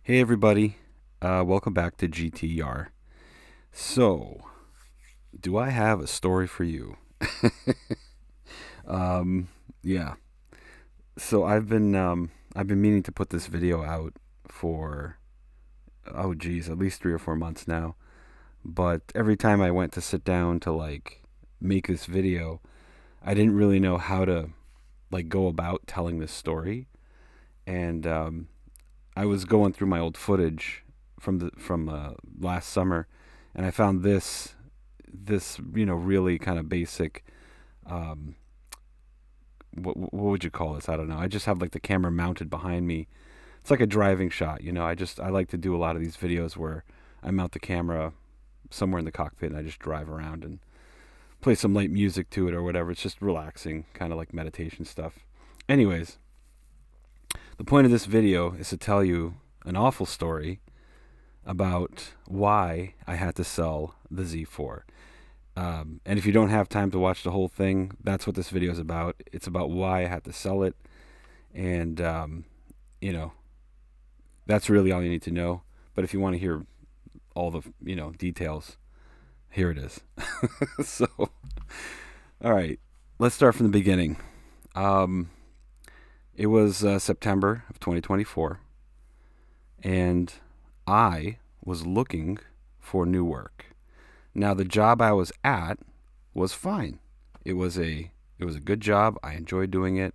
Hey everybody, welcome back to GTyar. So, do I have a story for you? um, yeah. So I've been meaning to put this video out for at least 3 or 4 months now. But every time I went to sit down to make this video, I didn't really know how to go about telling this story, and I was going through my old footage from last summer, and I found this really kind of basic. Um, what would you call this? I don't know. I just have the camera mounted behind me. It's like a driving shot. I like to do a lot of these videos where I mount the camera somewhere in the cockpit and I just drive around and play some light music to it or whatever. It's just relaxing, kind of like meditation stuff. Anyways, the point of this video is to tell you an awful story about why I had to sell the Z4. And if you don't have time to watch the whole thing, that's what this video is about. It's about why I had to sell it. And, you know, that's really all you need to know. But if you want to hear all the, details, here it is. So, all right, let's start from the beginning. Um, it was September of 2024, and I was looking for new work. Now, the job I was at was fine. It was a good job. I enjoyed doing it.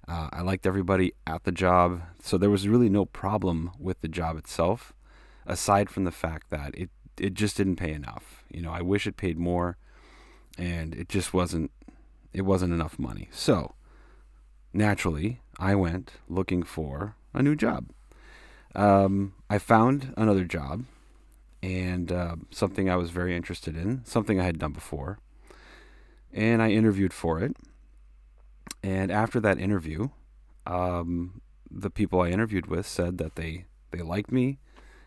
I liked everybody at the job, so there was really no problem with the job itself, aside from the fact that it just didn't pay enough. I wish it paid more, and it wasn't enough money. So naturally, I went looking for a new job. I found another job, and something I was very interested in, something I had done before, and I interviewed for it. And after that interview, the people I interviewed with said that they liked me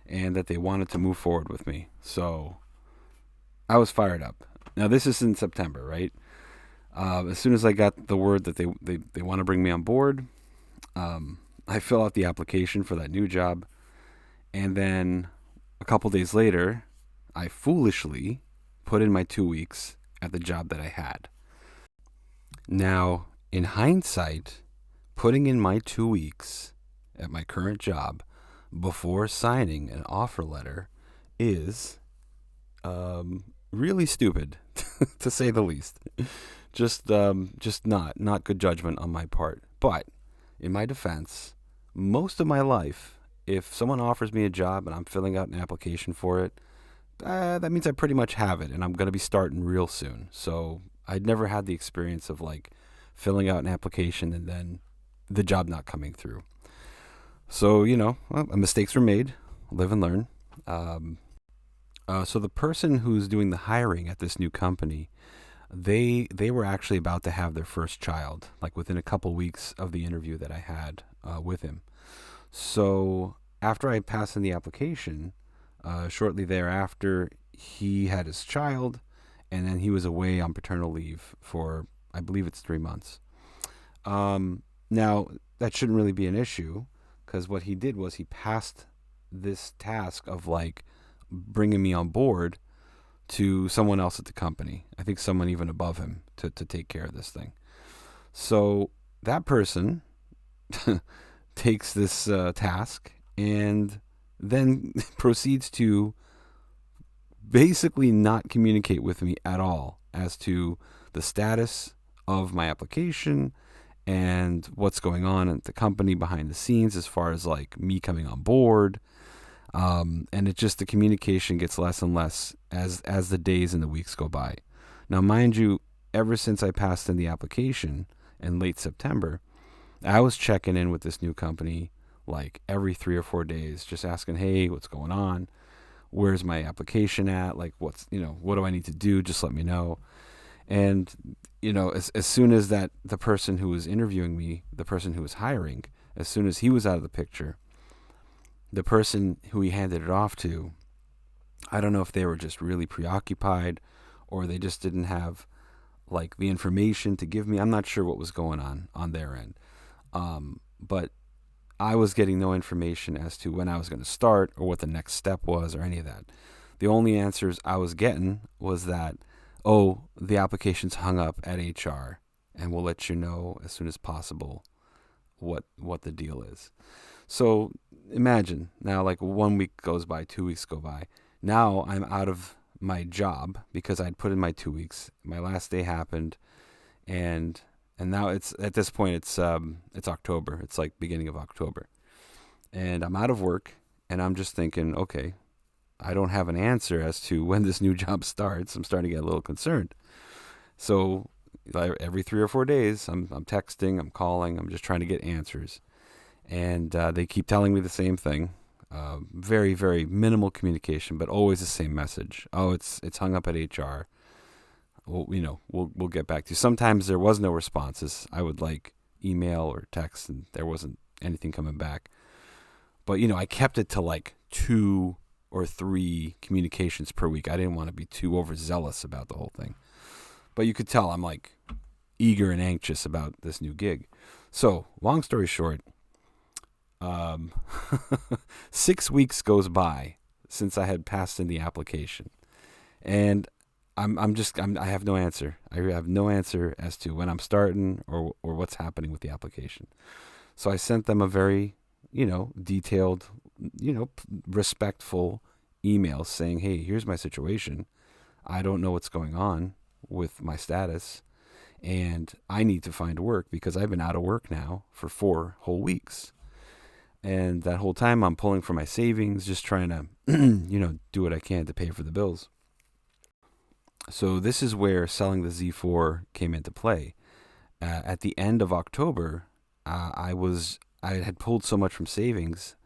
and that they wanted to move forward with me. So I was fired up. Now, this is in September, right? As soon as I got the word that they want to bring me on board, I fill out the application for that new job. And then a couple days later, I foolishly put in my 2 weeks at the job that I had. Now, in hindsight, putting in my 2 weeks at my current job before signing an offer letter is really stupid, to say the least. Just not good judgment on my part. But in my defense, most of my life, if someone offers me a job and I'm filling out an application for it, that means I pretty much have it, and I'm going to be starting real soon. So I'd never had the experience of filling out an application and then the job not coming through. So mistakes were made. Live and learn. So the person who's doing the hiring at this new company, they were actually about to have their first child, within a couple weeks of the interview that I had with him. So after I passed in the application, shortly thereafter, he had his child, and then he was away on paternal leave for, I believe it's 3 months. Now, that shouldn't really be an issue, because what he did was he passed this task of bringing me on board to someone else at the company. I think someone even above him to take care of this thing. So that person takes this task and then proceeds to basically not communicate with me at all as to the status of my application and what's going on at the company behind the scenes as far as me coming on board. And the communication gets less and less as the days and the weeks go by. Now, mind you, ever since I passed in the application in late September, I was checking in with this new company every 3 or 4 days, just asking, hey, what's going on? Where's my application at? What do I need to do? Just let me know. And, as soon as the person who was interviewing me, the person who was hiring, as soon as he was out of the picture, the person who he handed it off to, I don't know if they were just really preoccupied or they just didn't have the information to give me. I'm not sure what was going on their end. But I was getting no information as to when I was going to start or what the next step was or any of that. The only answers I was getting was that, oh, the application's hung up at HR and we'll let you know as soon as possible what the deal is. So imagine now, like 1 week goes by, 2 weeks go by. Now I'm out of my job because I'd put in my 2 weeks. My last day happened, and now it's at this point it's October. It's like beginning of October, and I'm out of work, and I'm just thinking, okay, I don't have an answer as to when this new job starts. I'm starting to get a little concerned. So every 3 or 4 days, I'm texting, I'm calling, I'm just trying to get answers, and they keep telling me the same thing. Very, very minimal communication, but always the same message. Oh, it's hung up at HR. Well, we'll get back to you. Sometimes there was no responses. I would like email or text, and there wasn't anything coming back. But I kept it to like 2 or 3 communications per week. I didn't want to be too overzealous about the whole thing. But you could tell I'm like eager and anxious about this new gig. So, long story short, 6 weeks goes by since I had passed in the application, and I have no answer. I have no answer as to when I'm starting or what's happening with the application. So I sent them a very, detailed, respectful email saying, hey, here's my situation. I don't know what's going on with my status, and I need to find work because I've been out of work now for 4 whole weeks. And that whole time I'm pulling from my savings, just trying to, do what I can to pay for the bills. So this is where selling the Z4 came into play. At the end of October, I had pulled so much from savings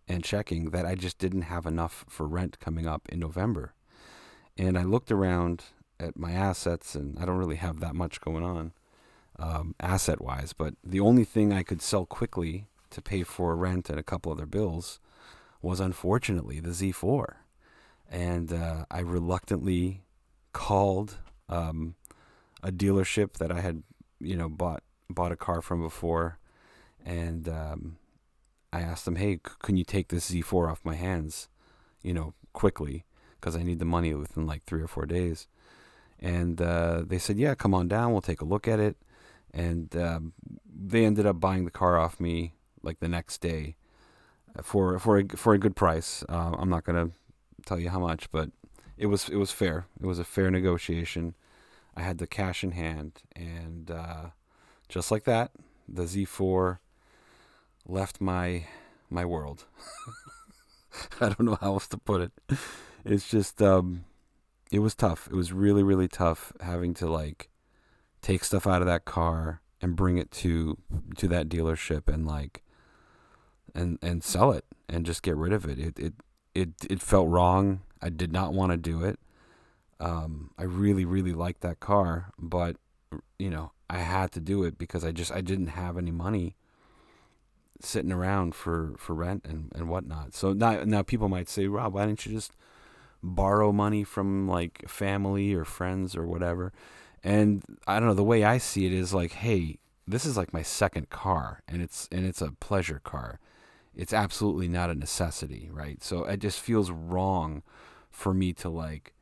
and checking that I just didn't have enough for rent coming up in November. And I looked around at my assets, and I don't really have that much going on asset-wise, but the only thing I could sell quickly to pay for rent and a couple other bills was unfortunately the Z4. And I reluctantly called a dealership that I had, bought a car from before, and I asked them, hey, can you take this Z4 off my hands, quickly, because I need the money within like 3 or 4 days. And they said, yeah, come on down, we'll take a look at it. And they ended up buying the car off me like the next day for a good price. I'm not gonna tell you how much, but it was fair. It was a fair negotiation. I had the cash in hand, and just like that, the Z4 left my world. I don't know how else to put it. It's just it was tough. It was really, really tough having to like take stuff out of that car and bring it to that dealership and like and sell it and just get rid of it. It felt wrong. I did not want to do it. I really, really liked that car, but I had to do it because I didn't have any money sitting around for rent and whatnot. So now people might say, Rob, why didn't you just borrow money from like family or friends or whatever? And I don't know, the way I see it is like, hey, this is like my second car, and it's a pleasure car. It's absolutely not a necessity, right? So it just feels wrong for me to like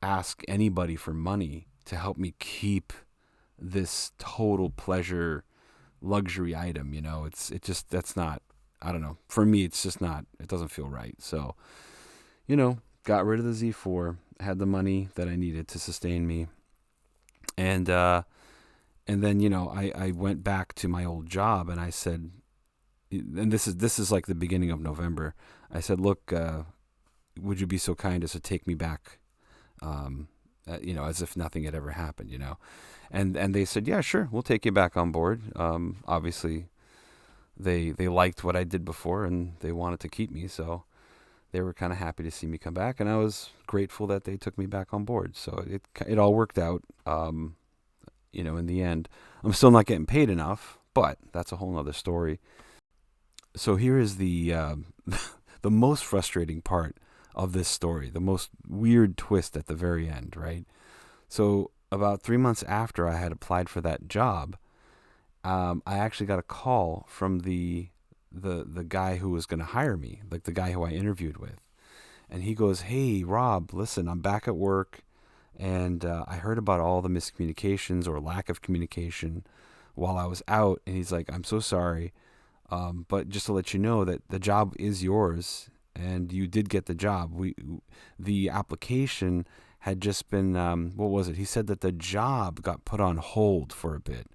ask anybody for money to help me keep this total pleasure luxury item. That's not, I don't know. For me, it's just not, it doesn't feel right. So, got rid of the Z4, had the money that I needed to sustain me. And then, I went back to my old job, and I said, and this is like the beginning of November. I said, look, would you be so kind as to take me back, as if nothing had ever happened, and they said, yeah, sure, we'll take you back on board. Obviously, they liked what I did before, and they wanted to keep me, so they were kind of happy to see me come back, and I was grateful that they took me back on board. So it all worked out. In the end, I'm still not getting paid enough, but that's a whole nother story. So here is the the most frustrating part of this story, the most weird twist at the very end, right? So about 3 months after I had applied for that job, I actually got a call from the the guy who was going to hire me, like the guy who I interviewed with. And he goes, "Hey, Rob, listen, I'm back at work, and I heard about all the miscommunications or lack of communication while I was out." And he's like, "I'm so sorry, but just to let you know that the job is yours, and you did get the job. The application had just been, what was it? He said that the job got put on hold for a bit,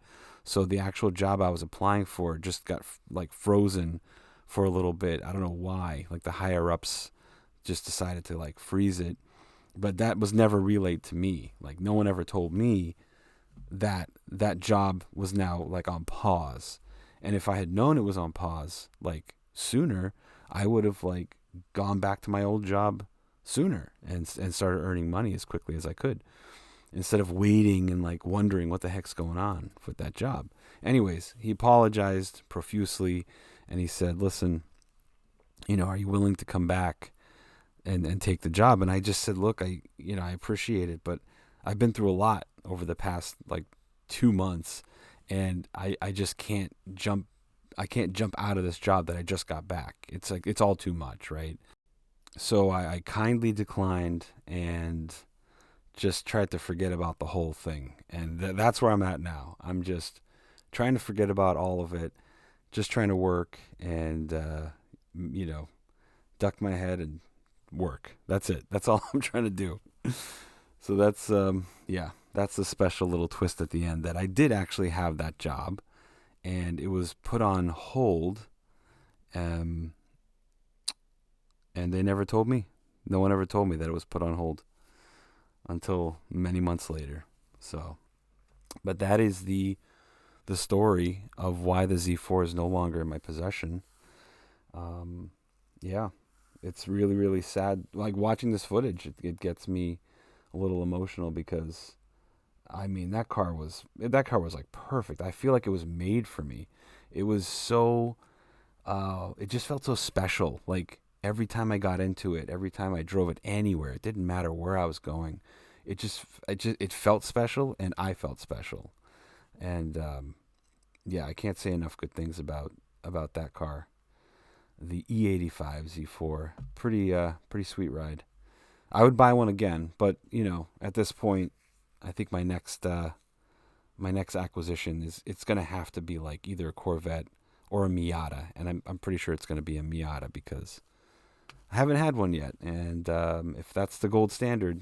so the actual job I was applying for just got like frozen for a little bit. I don't know why. Like the higher ups just decided to like freeze it, but that was never relayed to me. Like no one ever told me that that job was now like on pause. And if I had known it was on pause like sooner, I would have like gone back to my old job sooner and started earning money as quickly as I could instead of waiting and like wondering what the heck's going on with that job. Anyways, he apologized profusely and he said, "Listen, are you willing to come back and take the job?" And I just said, "Look, I appreciate it, but I've been through a lot over the past like 2 months, and I just can't jump. I can't jump out of this job that I just got back. It's like it's all too much, right?" So I kindly declined and just tried to forget about the whole thing, and that's where I'm at now. I'm just trying to forget about all of it, just trying to work and duck my head and work. That's it. That's all I'm trying to do. So that's that's a special little twist at the end that I did actually have that job and it was put on hold, um and they never told me. No one ever told me that it was put on hold until many months later. So, but that is the story of why the Z4 is no longer in my possession. Um yeah, it's really really sad. Like watching this footage, it gets me a little emotional because I mean that car was like perfect. I feel like it was made for me. It was so it just felt so special. Like every time I got into it, every time I drove it anywhere, it didn't matter where I was going. It felt special and I felt special. And yeah, I can't say enough good things about that car. The E85 Z4. Pretty sweet ride. I would buy one again, but at this point, I think my next acquisition is it's gonna have to be like either a Corvette or a Miata, and I'm pretty sure it's gonna be a Miata because I haven't had one yet, and if that's the gold standard,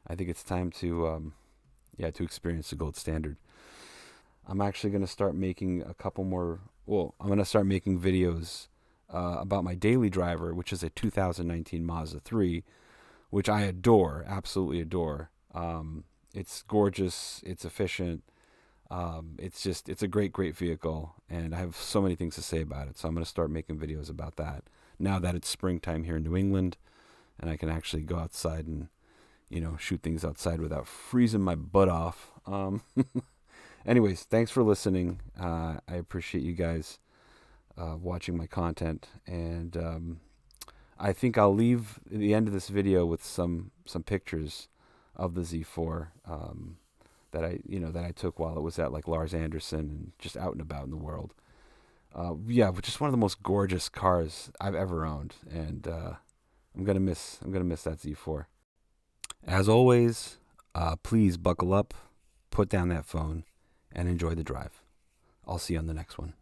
I think it's time to experience the gold standard. I'm actually gonna start making a couple more. Well, I'm gonna start making videos about my daily driver, which is a 2019 Mazda 3, which I adore, absolutely adore. It's gorgeous, it's efficient. It's a great vehicle, and I have so many things to say about it. So I'm going to start making videos about that now that it's springtime here in New England, and I can actually go outside and shoot things outside without freezing my butt off. Anyways, thanks for listening. I appreciate you guys watching my content, and I think I'll leave the end of this video with some pictures of the Z4 that I took while it was at like Lars Anderson and just out and about in the world. Yeah, which is one of the most gorgeous cars I've ever owned, and I'm gonna miss that Z4. As always, please buckle up, put down that phone, and enjoy the drive. I'll see you on the next one.